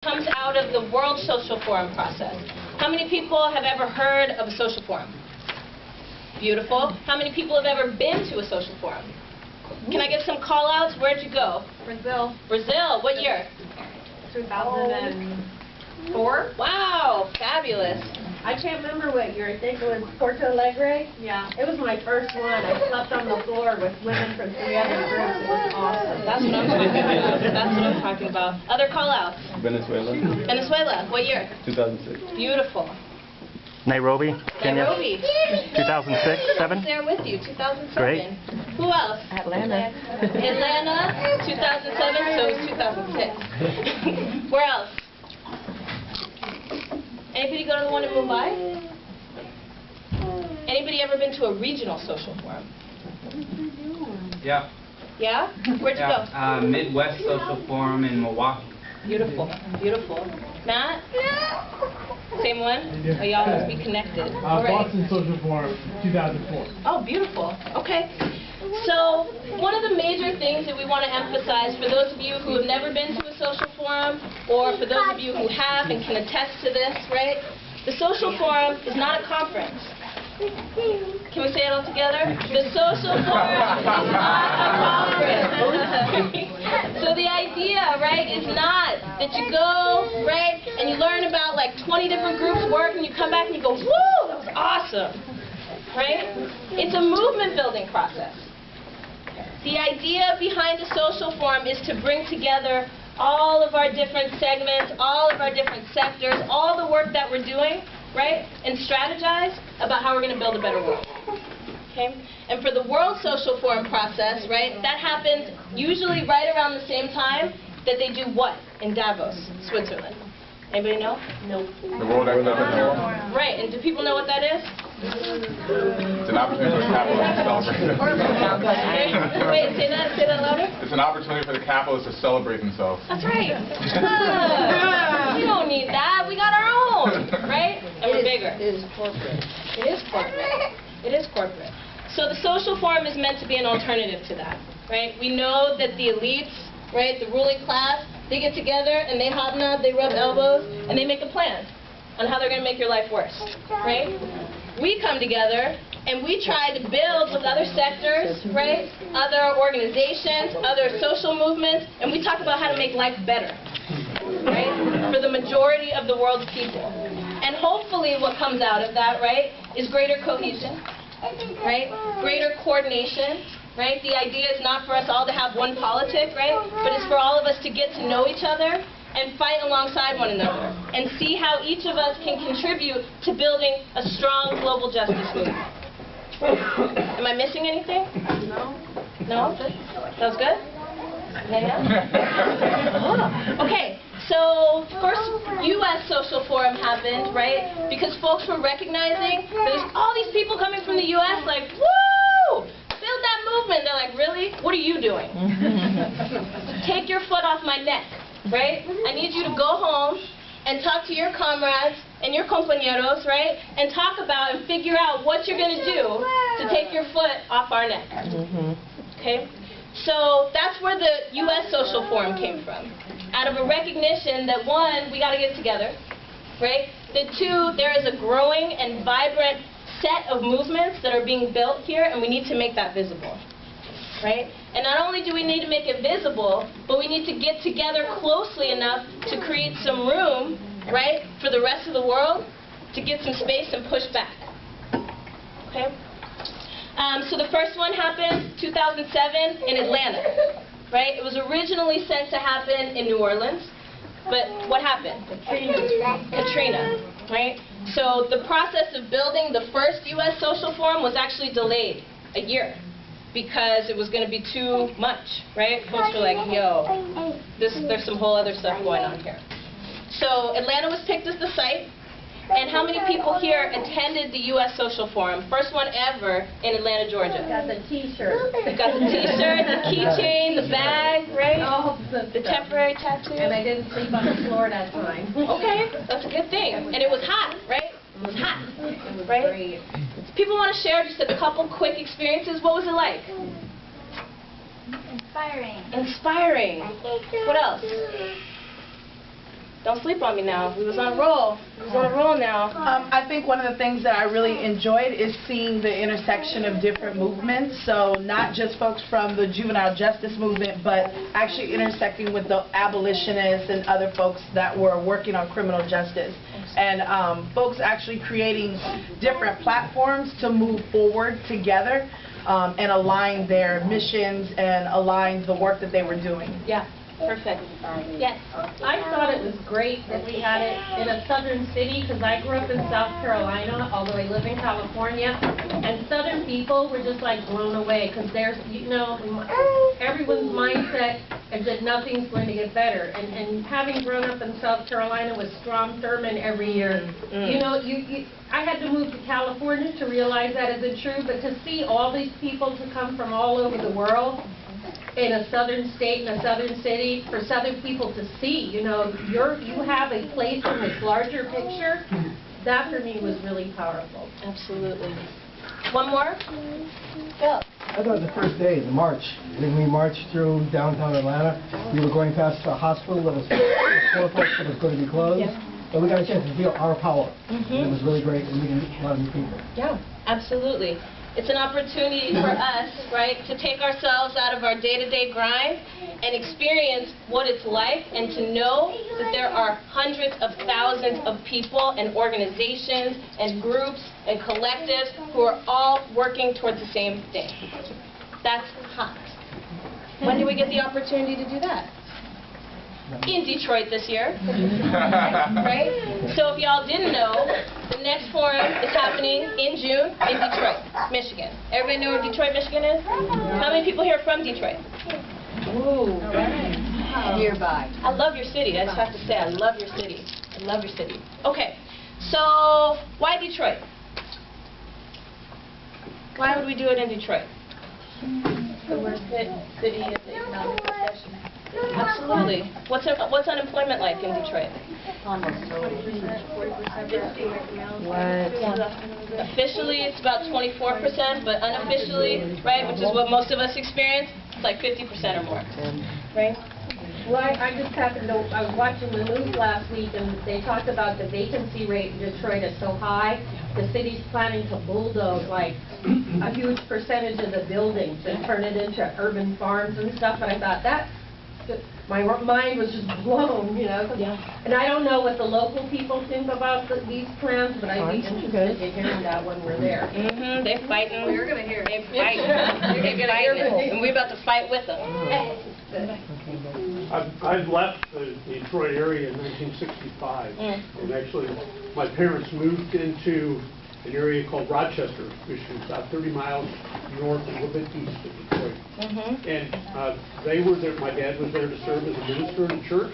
Comes out of the World Social Forum process. How many people have ever heard of a social forum? Beautiful. How many people have ever been to a social forum? Can I get some call-outs? Where'd you go? Brazil. Brazil. What year? 2004. Wow, fabulous. I can't remember what year. I think it was Porto Alegre. Yeah. It was my first one. I slept on the floor with women from 3 other groups. It was awesome. That's what I'm talking about. That's what I'm talking about. Other call-outs? Venezuela. Venezuela. What year? 2006. Beautiful. Nairobi, Kenya. Nairobi. 2006, 7. There with you, 2007. Great. Who else? Atlanta. Atlanta, 2007, so it was 2006. Where else? Anybody go to the one in Mumbai? Anybody ever been to a regional social forum? Yeah. Yeah? Where'd you go? Midwest Social Forum in Milwaukee. Beautiful, beautiful. Matt? Same one? Oh, y'all must be connected. All right. Boston Social Forum, 2004. Oh, beautiful. Okay. So, one of the major things that we want to emphasize for those of you who have never been to a social forum, or for those of you who have and can attest to this, right? The social forum is not a conference. Can we say it all together? The social forum is not a conference. So the idea, right, is not that you go, right, and you learn about like 20 different groups work and you come back and you go, woo, that was awesome, right? It's a movement building process. The idea behind the social forum is to bring together all of our different segments, all of our different sectors, all the work that we're doing, right, and strategize about how we're going to build a better world. Okay? And for the World Social Forum process, right, that happens usually right around the same time that they do what in Davos, Switzerland? Anybody know? Nope. The World Economic Forum. Right, and do people know what that is? It's an opportunity for the capitalists to celebrate. Wait, say that louder. It's an opportunity for the capitalists to celebrate themselves. That's right. We don't need that. We got our own, right? And we're bigger. It is corporate. It is corporate. It is corporate. So the social forum is meant to be an alternative to that, right? We know that the elites, right, the ruling class, they get together and they hobnob, they rub elbows, and they make a plan on how they're going to make your life worse, right? We come together and we try to build with other sectors, right, other organizations, other social movements, and we talk about how to make life better, right, for the majority of the world's people. And hopefully what comes out of that, right, is greater cohesion, right, greater coordination, right? The idea is not for us all to have one politic, right, but it's for all of us to get to know each other and fight alongside one another and see how each of us can contribute to building a strong global justice movement. Am I missing anything? No. No? That was good? Yeah? Okay, so first U.S. Social Forum happened, right, because folks were recognizing that there's all these people coming from the U.S. like, woo! Build that movement. They're like, really? What are you doing? Take your foot off my neck, right? I need you to go home and talk to your comrades and your compañeros, right? And talk about and figure out what you're going to do to take your foot off our neck. Okay? So that's where the U.S. Social Forum came from. Out of a recognition that, one, we got to get together, right? That, two, there is a growing and vibrant set of movements that are being built here, and we need to make that visible, right? And not only do we need to make it visible, but we need to get together closely enough to create some room, right, for the rest of the world to get some space and push back, okay? So the first one happened 2007 in Atlanta, right? It was originally sent to happen in New Orleans, but what happened? Katrina, right? So the process of building the first U.S. Social Forum was actually delayed a year because it was going to be too much, right? Folks were like, yo, there's some whole other stuff going on here. So Atlanta was picked as the site. And how many people here attended the U.S. Social Forum? First one ever in Atlanta, Georgia. Got the T-shirt. Got the T-shirt, the keychain, the bag, right? Oh, the temporary tattoo. And I didn't sleep on the floor that time. Okay, that's a good thing. And it was hot, right? It was hot, It was right? great. People want to share just a couple quick experiences. What was it like? Inspiring. Inspiring. What else? Don't sleep on me now. We was on a roll. We was on a roll now. I think one of the things that I really enjoyed is seeing the intersection of different movements. So not just folks from the juvenile justice movement, but actually intersecting with the abolitionists and other folks that were working on criminal justice. And folks actually creating different platforms to move forward together and align their missions and align the work that they were doing. Yeah. Perfect. Yes. I thought it was great that we had it in a southern city, because I grew up in South Carolina, although I live in California, and southern people were just like blown away, because there's, you know, everyone's mindset is that nothing's going to get better. And having grown up in South Carolina with Strom Thurmond every year, you know, I had to move to California to realize that isn't true, but to see all these people to come from all over the world in a southern state, in a southern city, for southern people to see, you know, you have a place in this larger picture, that for me was really powerful. Absolutely. One more? Go. I thought the first day, the march, when we marched through downtown Atlanta, we were going past a hospital that was closed, that was going to be closed, and we got a chance to feel our power. It was really great, and we can meet a lot of new people. Yeah, absolutely. It's an opportunity for us, right, to take ourselves out of our day-to-day grind and experience what it's like, and to know that there are hundreds of thousands of people and organizations and groups and collectives who are all working towards the same thing. That's hot. When do we get the opportunity to do that? In Detroit this year, right? So if y'all didn't know, the next forum is happening in June in Detroit, Michigan. Everybody know where Detroit, Michigan is? How many people here are from Detroit? Ooh. Nearby. I love your city. I just have to say, I love your city. I love your city. Okay, so why Detroit? Why would we do it in Detroit? The worst hit city in the economic recession. Absolutely. What's unemployment like in Detroit? Almost 40%. Yeah. Officially, it's about 24%, but unofficially, right, which is what most of us experience, it's like 50% or more, right? Well, I just happened to, I was watching the news last week, and they talked about the vacancy rate in Detroit is so high, the city's planning to bulldoze like a huge percentage of the buildings and turn it into urban farms and stuff, and I thought my mind was just blown, you know. And I don't know what the local people think about these plans, but I'd be interested in hearing that when we're there. They're fighting. We're going to hear it. They're fighting. They're fighting. And we're about to fight with them. I've left the Detroit area in 1965, and actually my parents moved into an area called Rochester, Michigan, about 30 miles north and a little bit east of Detroit. And they were there, my dad was there to serve as a minister in church,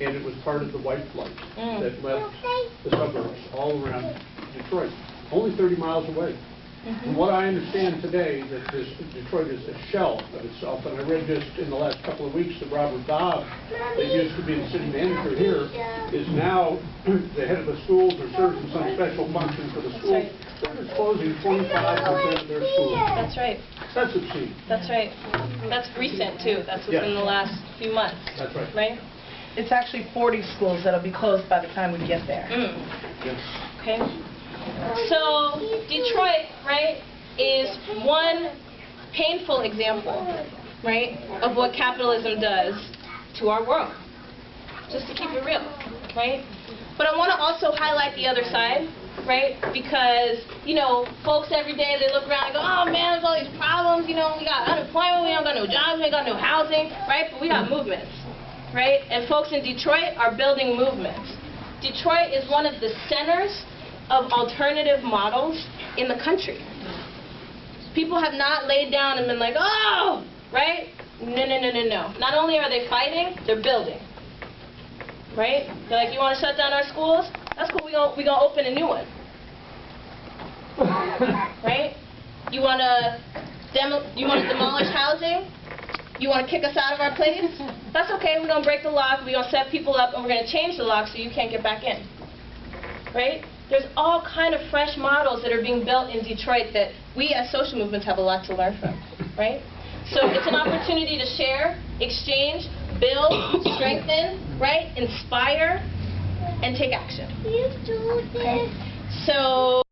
and it was part of the white flight that left the suburbs all around Detroit, only 30 miles away. From what I understand today, that Detroit is a shell of itself, and I read just in the last couple of weeks that Robert Dobb, that used to be the city manager here, is now the head of the schools or serves in some special function for the schools. They're closing 25% of their schools. That's right. That's obscene. That's right. That's recent, too. That's within the last few months. That's right. Right? It's actually 40 schools that'll be closed by the time we get there. Yes. Okay. So Detroit, right, is one painful example, right, of what capitalism does to our world, just to keep it real, right? But I want to also highlight the other side, right, because, you know, folks every day, they look around and go, oh man, there's all these problems, you know, we got unemployment, we don't got no jobs, we ain't got no housing, right, but we got movements, right, and folks in Detroit are building movements. Detroit is one of the centers of alternative models in the country. People have not laid down and been like, oh, right? No. Not only are they fighting, they're building. Right? They're like, you want to shut down our schools? That's cool, we gonna open a new one. Right? You want to demolish housing? You want to kick us out of our place? That's okay, we're going to break the lock, we're going to set people up, and we're going to change the lock so you can't get back in. Right? There's all kind of fresh models that are being built in Detroit that we as social movements have a lot to learn from, right? So it's an opportunity to share, exchange, build, strengthen, right? Inspire and take action. Okay? So